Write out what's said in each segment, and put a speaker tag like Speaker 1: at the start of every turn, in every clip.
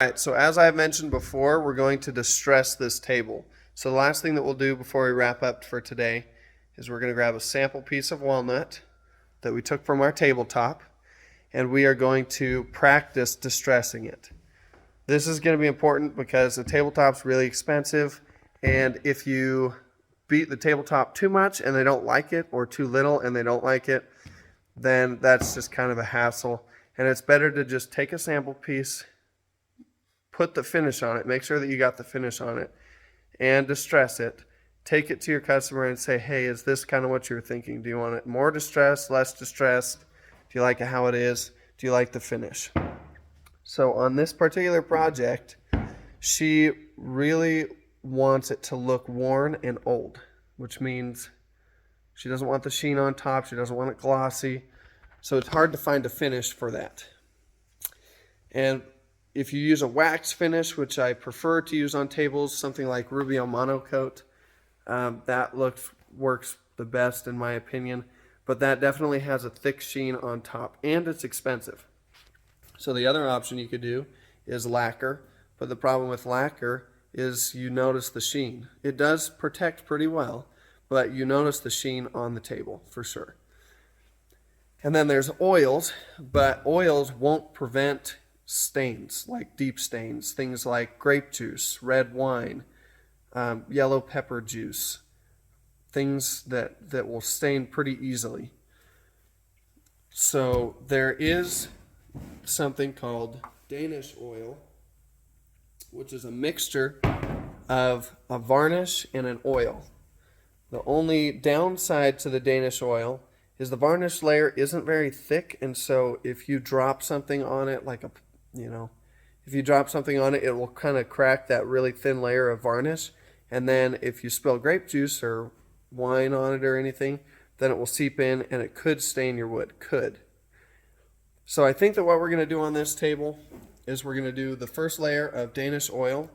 Speaker 1: All right, so as I've mentioned before, we're going to distress this table. So the last thing that we'll do before we wrap up for today is we're going to grab a sample piece of walnut that we took from our tabletop, and we are going to practice distressing it. This is going to be important because the tabletop's really expensive, and if you beat the tabletop too much and they don't like it, or too little and they don't like it, then that's just kind of a hassle. And it's better to just take a sample piece, put the finish on it, make sure that you got the finish on it, and distress it. Take it to your customer and say, hey, is this kind of what you're thinking? Do you want it more distressed, less distressed? Do you like it how it is? Do you like the finish? So on this particular project, she really wants it to look worn and old, which means she doesn't want the sheen on top. She doesn't want it glossy. So it's hard to find a finish for that. And if you use a wax finish, which I prefer to use on tables, something like Rubio Monocoat, that works the best in my opinion. But that definitely has a thick sheen on top, and it's expensive. So the other option you could do is lacquer. But the problem with lacquer is you notice the sheen. It does protect pretty well, but you notice the sheen on the table for sure. And then there's oils, but oils won't prevent stains, like deep stains, things like grape juice, red wine, yellow pepper juice, things that will stain pretty easily. So there is something called Danish oil, which is a mixture of a varnish and an oil. The only downside to the Danish oil is the varnish layer isn't very thick, and so if you drop something on it, like if you drop something on it, it will kind of crack that really thin layer of varnish. And then if you spill grape juice or wine on it or anything, then it will seep in and it could stain your wood. So I think that what we're going to do on this table is we're going to do the first layer of Danish oil,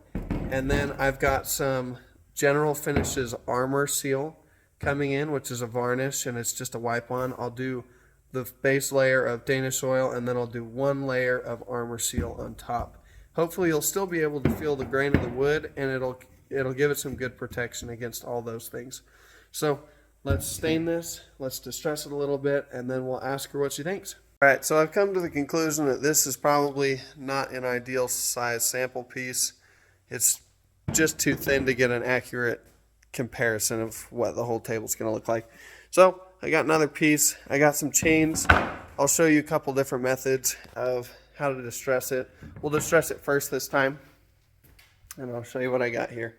Speaker 1: and then I've got some General Finishes Armor Seal coming in, which is a varnish and it's just a wipe on. I'll do the base layer of Danish oil, and then I'll do one layer of Armor Seal on top. Hopefully you'll still be able to feel the grain of the wood, and it'll give it some good protection against all those things. So let's stain this, let's distress it a little bit, and then we'll ask her what she thinks. All right, so I've come to the conclusion that this is probably not an ideal size sample piece. It's just too thin to get an accurate comparison of what the whole table's going to look like. So I got another piece. I got some chains. I'll show you a couple different methods of how to distress it. We'll distress it first this time, and I'll show you what I got here.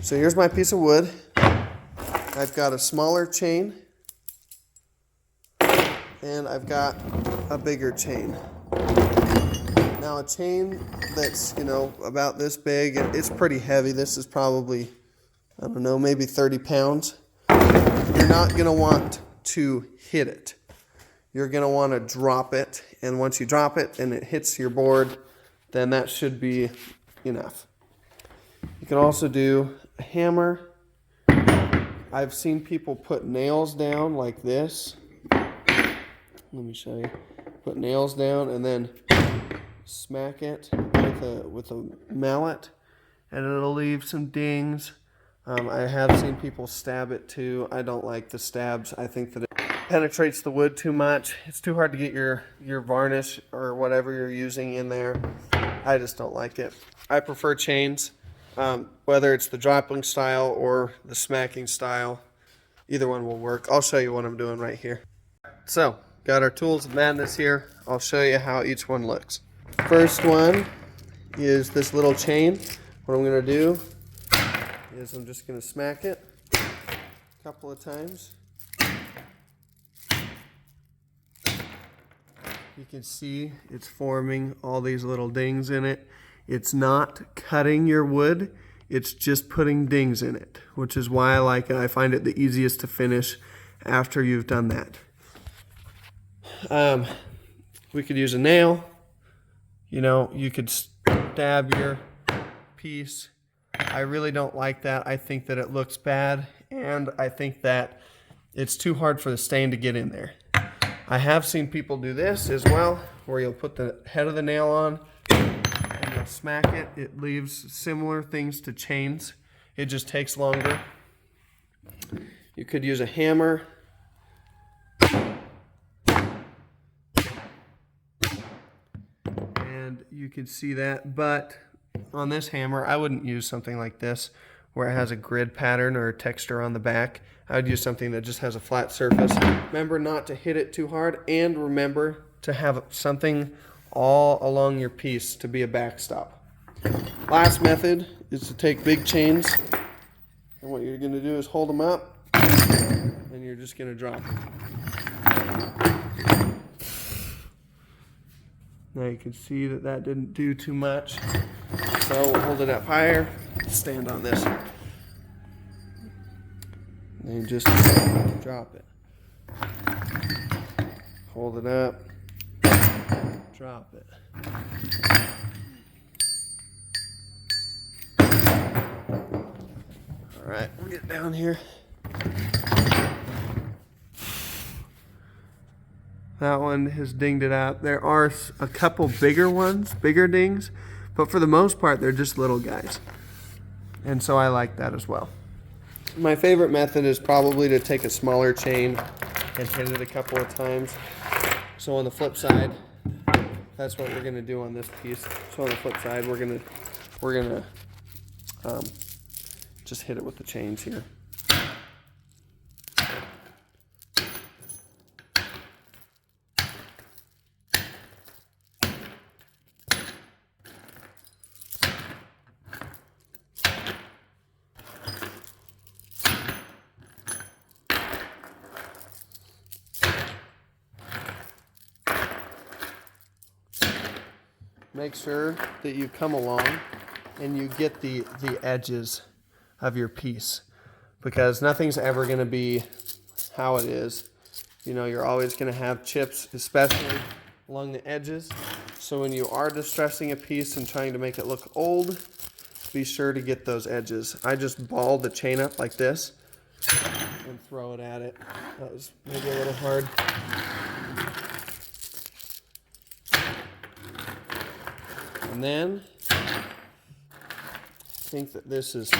Speaker 1: So here's my piece of wood. I've got a smaller chain, and I've got a bigger chain. Now a chain that's, about this big, it's pretty heavy. This is probably, I don't know, maybe 30 pounds. You're not going to want to hit it. You're going to want to drop it, and once you drop it and it hits your board, then that should be enough. You can also do a hammer. I've seen people put nails down like this. Let me show you. Put nails down and then smack it with a mallet, and it'll leave some dings. I have seen people stab it too. I don't like the stabs. I think that it penetrates the wood too much. It's too hard to get your varnish or whatever you're using in there. I just don't like it. I prefer chains, whether it's the dropping style or the smacking style. Either one will work. I'll show you what I'm doing right here. So, got our tools of madness here. I'll show you how each one looks. First one is this little chain. What I'm going to do is I'm just going to smack it a couple of times. You can see it's forming all these little dings in it. It's not cutting your wood, it's just putting dings in it, which is why I like it. I find it the easiest to finish after you've done that. We could use a nail. You could stab your piece. I really don't like that. I think that it looks bad, and I think that it's too hard for the stain to get in there. I have seen people do this as well, where you'll put the head of the nail on, smack it, it leaves similar things to chains. It just takes longer. You could use a hammer. And you could see that, but on this hammer, I wouldn't use something like this where it has a grid pattern or a texture on the back. I would use something that just has a flat surface. Remember not to hit it too hard, and remember to have something all along your piece to be a backstop. Last method is to take big chains, and what you're going to do is hold them up, and you're just going to drop them. Now you can see that that didn't do too much, so we'll hold it up higher, stand on this, and then just drop it. Hold it up, drop it. All right, we'll get down here. That one has dinged it up. There are a couple bigger ones, bigger dings, but for the most part, they're just little guys. And so I like that as well. My favorite method is probably to take a smaller chain and hit it a couple of times. So on the flip side, that's what we're gonna do on this piece. So on the flip side, we're gonna just hit it with the chains here. Make sure that you come along and you get the edges of your piece, because nothing's ever going to be how it is. You know, you're always going to have chips, especially along the edges. So when you are distressing a piece and trying to make it look old, be sure to get those edges. I just ball the chain up like this and throw it at it. That was maybe a little hard. And then I think that this is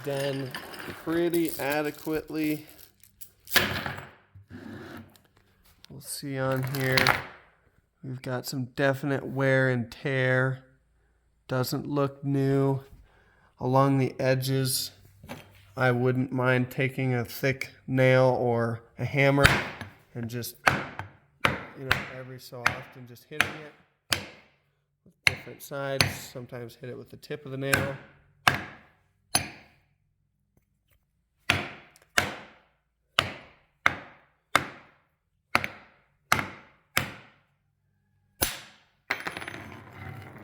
Speaker 1: done pretty adequately. We'll see on here, we've got some definite wear and tear. Doesn't look new. Along the edges, I wouldn't mind taking a thick nail or a hammer and just, you know, every so often just hitting it. Different sides, sometimes hit it with the tip of the nail.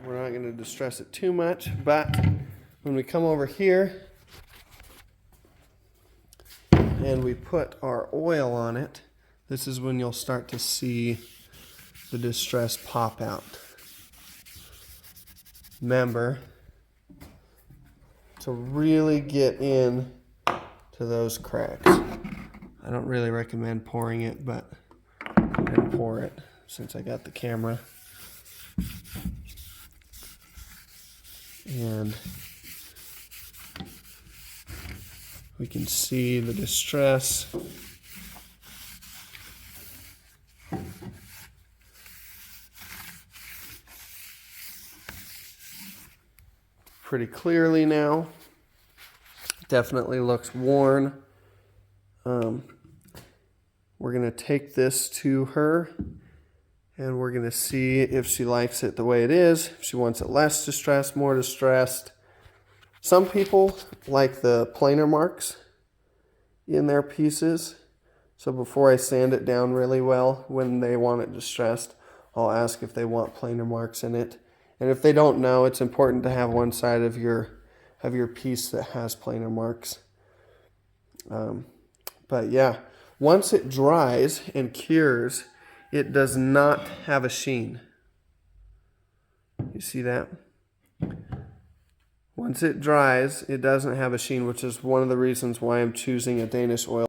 Speaker 1: We're not going to distress it too much, but when we come over here and we put our oil on it, this is when you'll start to see the distress pop out. Remember to really get in to those cracks. I don't really recommend pouring it, but I'm going to pour it since I got the camera. And we can see the distress. Pretty clearly now. Definitely looks worn. We're going to take this to her and we're going to see if she likes it the way it is. If she wants it less distressed, more distressed. Some people like the planer marks in their pieces. So before I sand it down really well, when they want it distressed, I'll ask if they want planer marks in it. And if they don't know, it's important to have one side of your piece that has planer marks. But yeah, once it dries and cures, it does not have a sheen. You see that? Once it dries, it doesn't have a sheen, which is one of the reasons why I'm choosing a Danish oil.